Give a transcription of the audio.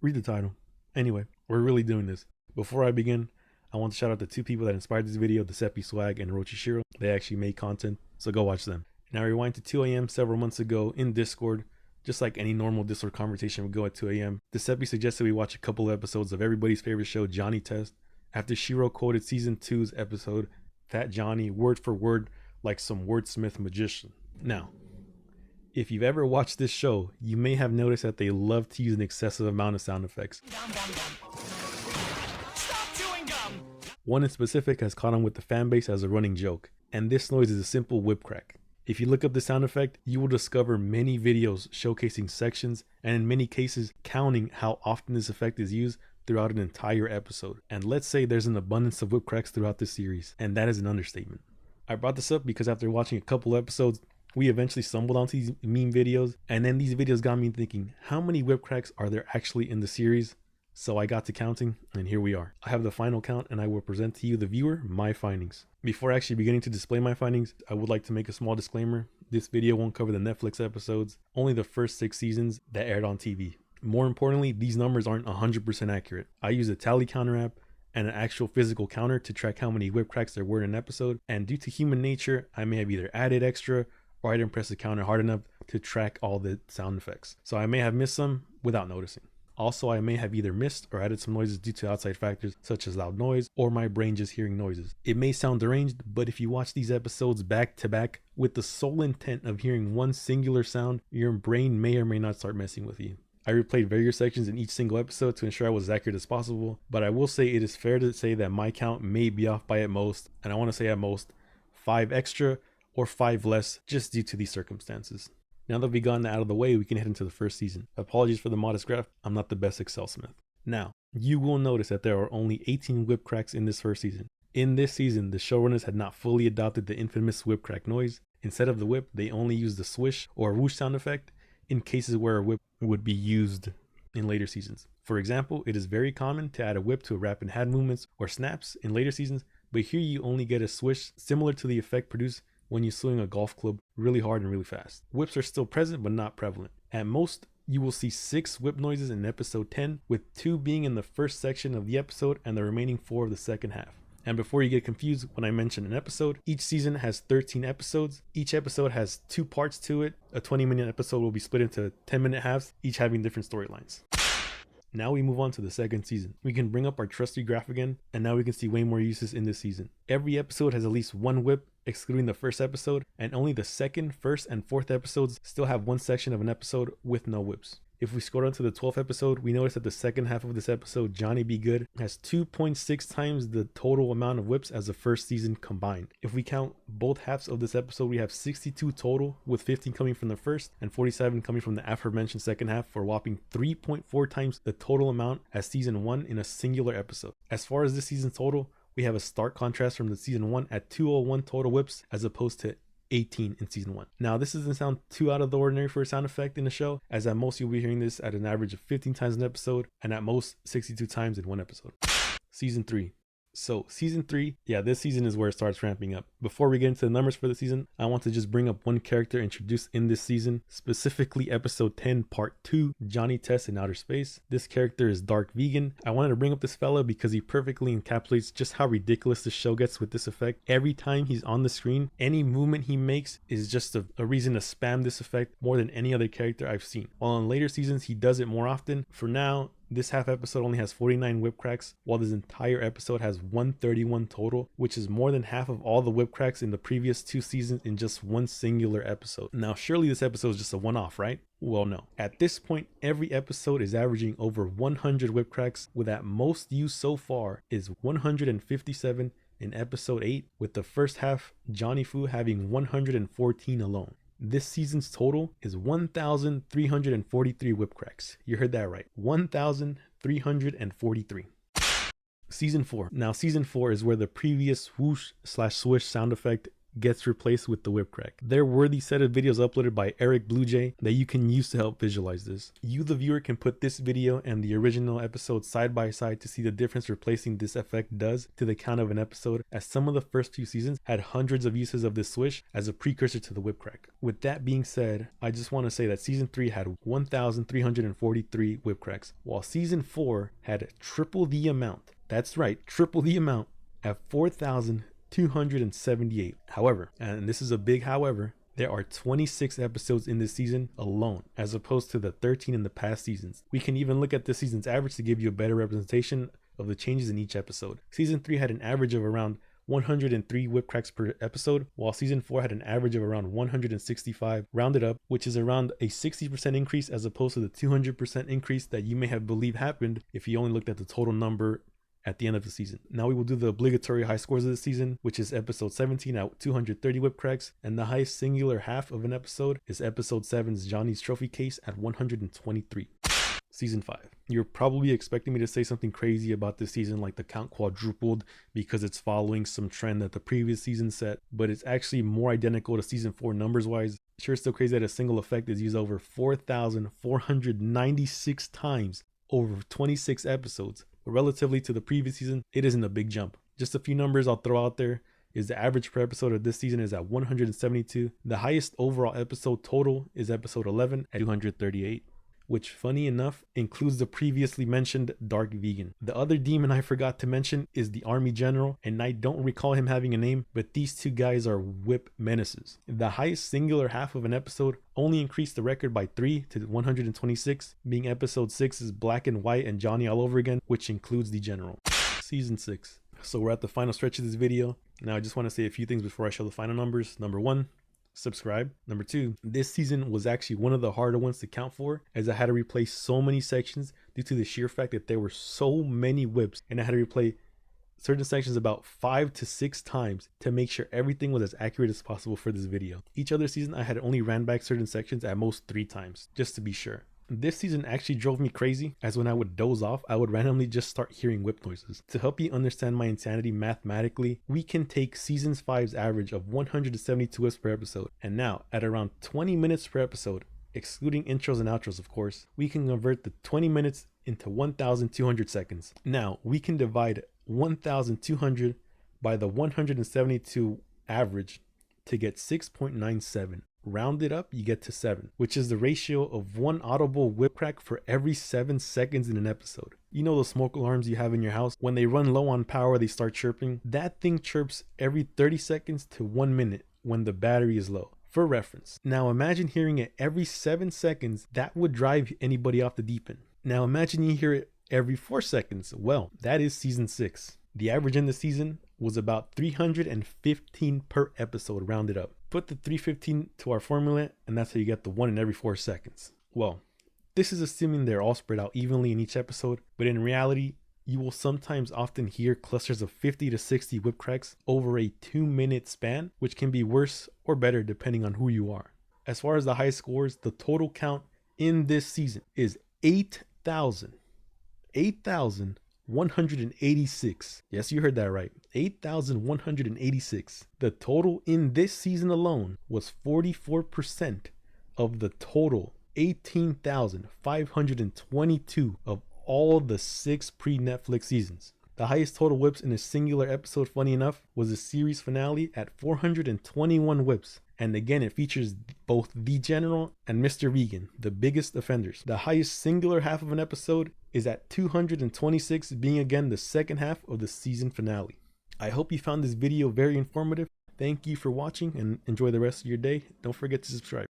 Read the title. Anyway, we're really doing this. Before I begin, I want to shout out the two people that inspired this video, the Seppi Swag and Rochishiro. They actually made content, so go watch them. Now rewind to 2 a.m. several months ago in Discord. Just like any normal Discord conversation would go at 2 a.m., the Seppi suggested we watch a couple of episodes of everybody's favorite show, Johnny Test, after Shiro quoted season 2's episode, Fat Johnny, word for word, like some wordsmith magician. Now, if you've ever watched this show, you may have noticed that they love to use an excessive amount of sound effects. One in specific has caught on with the fan base as a running joke, and this noise is a simple whip crack. If you look up the sound effect, you will discover many videos showcasing sections, and in many cases counting how often this effect is used throughout an entire episode. And let's say there's an abundance of whip cracks throughout this series, and that is an understatement. I brought this up because after watching a couple episodes, we eventually stumbled onto these meme videos, and then these videos got me thinking, how many whip cracks are there actually in the series? So I got to counting, and here we are. I have the final count, and I will present to you, the viewer, my findings. Before actually beginning to display my findings, I would like to make a small disclaimer. This video won't cover the Netflix episodes, only the first 6 seasons that aired on TV. More importantly, these numbers aren't 100% accurate. I use a tally counter app and an actual physical counter to track how many whip cracks there were in an episode, and due to human nature, I may have either added extra or I didn't press the counter hard enough to track all the sound effects. So I may have missed some without noticing. Also, I may have either missed or added some noises due to outside factors such as loud noise or my brain just hearing noises. It may sound deranged, but if you watch these episodes back to back with the sole intent of hearing one singular sound, your brain may or may not start messing with you. I replayed various sections in each single episode to ensure I was as accurate as possible, but I will say it is fair to say that my count may be off by at most, and I want to say at most, 5 extra or 5 less just due to these circumstances. Now that we've gotten that out of the way, we can head into the first season. Apologies for the modest graph, I'm not the best Excel smith. Now, you will notice that there are only 18 whip cracks in this first season. In this season, the showrunners had not fully adopted the infamous whip crack noise. Instead of the whip, they only used the swish or whoosh sound effect in cases where a whip would be used in later seasons. For example, it is very common to add a whip to rapid hand movements or snaps in later seasons, but here you only get a swish similar to the effect produced when you swing a golf club really hard and really fast. Whips are still present but not prevalent. At most, you will see 6 whip noises in episode 10, with 2 being in the first section of the episode and the remaining 4 of the second half. And before you get confused when I mention an episode, each season has 13 episodes. Each episode has 2 parts to it. A 20-minute episode will be split into 10-minute halves, each having different storylines. Now we move on to the second season. We can bring up our trusty graph again, and now we can see way more uses in this season. Every episode has at least 1 whip, excluding the first episode, and only the second, first, and fourth episodes still have one section of an episode with no whips. If we scroll down to the 12th episode, we notice that the second half of this episode, Johnny Be Good, has 2.6 times the total amount of whips as the first season combined. If we count both halves of this episode, we have 62 total, with 15 coming from the first and 47 coming from the aforementioned second half, for a whopping 3.4 times the total amount as season 1 in a singular episode. As far as this season's total, we have a stark contrast from the season 1 at 201 total whips as opposed to 18 in season 1. Now, this doesn't sound too out of the ordinary for a sound effect in a show, as at most you'll be hearing this at an average of 15 times an episode and at most 62 times in one episode. Season 3. So season 3, yeah, this season is where it starts ramping up. Before we get into the numbers for the season, I want to just bring up one character introduced in this season, specifically episode 10 part 2, Johnny Test in Outer Space. This character is Dark Vegan. I wanted to bring up this fella because he perfectly encapsulates just how ridiculous the show gets with this effect. Every time he's on the screen, any movement he makes is just a reason to spam this effect more than any other character I've seen. While in later seasons he does it more often, for now this half episode only has 49 whip cracks, while this entire episode has 131 total, which is more than half of all the whip cracks in the previous 2 seasons in just one singular episode. Now, surely this episode is just a one-off, right? Well, no. At this point, every episode is averaging over 100 whip cracks, with at most used so far is 157 in episode 8, with the first half, Johnny Fu, having 114 alone. This season's total is 1,343 whip cracks. You heard that right. 1,343. Season 4. Now, season 4 is where the previous whoosh/swish sound effect gets replaced with the whip crack. There were these set of videos uploaded by Eric Bluejay that you can use to help visualize this. You, the viewer, can put this video and the original episode side by side to see the difference replacing this effect does to the count of an episode, as some of the first few seasons had hundreds of uses of this swish as a precursor to the whip crack. With that being said, I just want to say that season 3 had 1,343 whip cracks, while season 4 had triple the amount. That's right, triple the amount at 4,278. However, and this is a big however, there are 26 episodes in this season alone, as opposed to the 13 in the past seasons. We can even look at this season's average to give you a better representation of the changes in each episode. Season 3 had an average of around 103 whip cracks per episode, while season 4 had an average of around 165 rounded up, which is around a 60% increase as opposed to the 200% increase that you may have believed happened if you only looked at the total number at the end of the season. Now we will do the obligatory high scores of the season, which is episode 17 at 230 whip cracks, and the highest singular half of an episode is episode 7's Johnny's Trophy Case at 123. Season 5. You're probably expecting me to say something crazy about this season, like the count quadrupled because it's following some trend that the previous season set, but it's actually more identical to season 4 numbers wise. Sure, it's still crazy that a single effect is used over 4,496 times over 26 episodes. But relatively to the previous season, it isn't a big jump. Just a few numbers I'll throw out there is the average per episode of this season is at 172. The highest overall episode total is episode 11 at 238, which funny enough includes the previously mentioned Dark Vegan. The other demon I forgot to mention is the Army General, and I don't recall him having a name, but these two guys are whip menaces. The highest singular half of an episode only increased the record by 3 to 126, being episode 6's Black and White and Johnny All Over Again, which includes the General. Season 6. So we're at the final stretch of this video. Now I just want to say a few things before I show the final numbers. Number 1, subscribe. Number 2, this season was actually one of the harder ones to count for, as I had to replay so many sections due to the sheer fact that there were so many whips, and I had to replay certain sections about 5 to 6 times to make sure everything was as accurate as possible for this video. Each other season I had only ran back certain sections at most 3 times, just to be sure. This season actually drove me crazy, as when I would doze off, I would randomly just start hearing whip noises. To help you understand my insanity mathematically, we can take season 5's average of 172 whips per episode, and now at around 20 minutes per episode, excluding intros and outros of course, we can convert the 20 minutes into 1,200 seconds. Now we can divide 1,200 by the 172 average to get 6.97. Rounded up, you get to 7, which is the ratio of 1 audible whip crack for every 7 seconds in an episode. You know those smoke alarms you have in your house? When they run low on power, they start chirping. That thing chirps every 30 seconds to 1 minute when the battery is low. For reference. Now imagine hearing it every 7 seconds. That would drive anybody off the deep end. Now imagine you hear it every 4 seconds. Well, that is season 6. The average in the season was about 315 per episode, rounded up. Put the 315 to our formula, and that's how you get the 1 in every 4 seconds. Well, this is assuming they're all spread out evenly in each episode, but in reality, you will sometimes often hear clusters of 50 to 60 whip cracks over a 2-minute span, which can be worse or better depending on who you are. As far as the high scores, the total count in this season is 8,186. Yes, you heard that right. 8,186. The total in this season alone was 44% of the total 18,522 of all the 6 pre-Netflix seasons. The highest total whips in a singular episode, funny enough, was the series finale at 421 whips. And again, it features both the General and Mr. Vegan, the biggest offenders. The highest singular half of an episode is at 226, being again the second half of the season finale. I hope you found this video very informative. Thank you for watching and enjoy the rest of your day. Don't forget to subscribe.